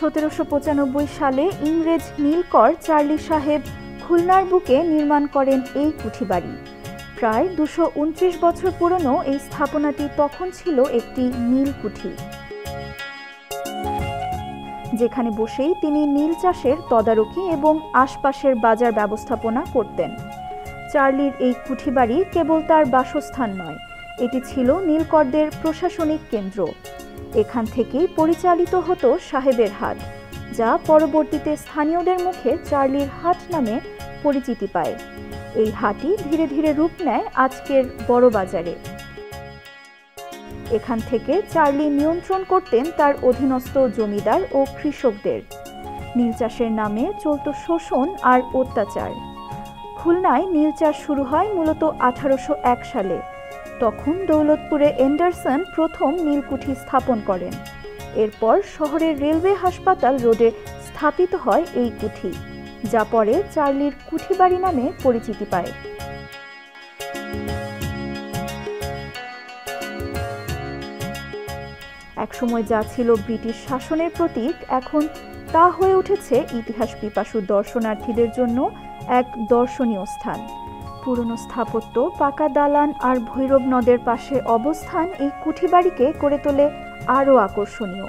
1795 সালে ইংরেজ নীলকর চার্লি সাহেব খুলনার বুকে নির্মাণ করেন এই কুঠিবাড়ি। প্রায় 229 বছর পুরনো এই স্থাপনাটি তখন ছিল একটি নীল কুঠি, যেখানে বসেই তিনি নীল চাষের তদারকি এবং আশপাশের বাজার ব্যবস্থাপনা করতেন। চার্লির এই কুঠিবাড়ি কেবল তার বাসস্থান নয়, এটি ছিল নীলকরদের প্রশাসনিক কেন্দ্র। এখান থেকেই পরিচালিত হতো সাহেবের হাট, যা পরবর্তীতে স্থানীয়দের মুখে চার্লির হাট নামে পরিচিতি পায়। এই হাটই ধীরে ধীরে রূপ নেয় আজকের বড় বাজারে। এখান থেকে চার্লি নিয়ন্ত্রণ করতেন তার অধীনস্থ জমিদার ও কৃষকদের। নীল চাষের নামে চলত শোষণ আর অত্যাচার। খুলনায় নীল চাষ শুরু হয় মূলত 1801 সালে। তখন দৌলতপুরে এন্ডারসন প্রথম নীলকুঠি স্থাপন করেন। এরপর শহরের রেলওয়ে হাসপাতাল রোডে স্থাপিত হয় এই কুঠি, যা পরে চার্লির কুঠিবাড়ি নামে পরিচিতি পায়। একসময় যা ছিল ব্রিটিশ শাসনের প্রতীক, এখন তা হয়ে উঠেছে ইতিহাস পিপাসু দর্শনার্থীদের জন্য এক দর্শনীয় স্থান। পুরনো স্থাপত্য, পাকা দালান আর ভৈরব নদের পাশে অবস্থান এই কুঠিবাড়িকে করে তোলে আরও আকর্ষণীয়।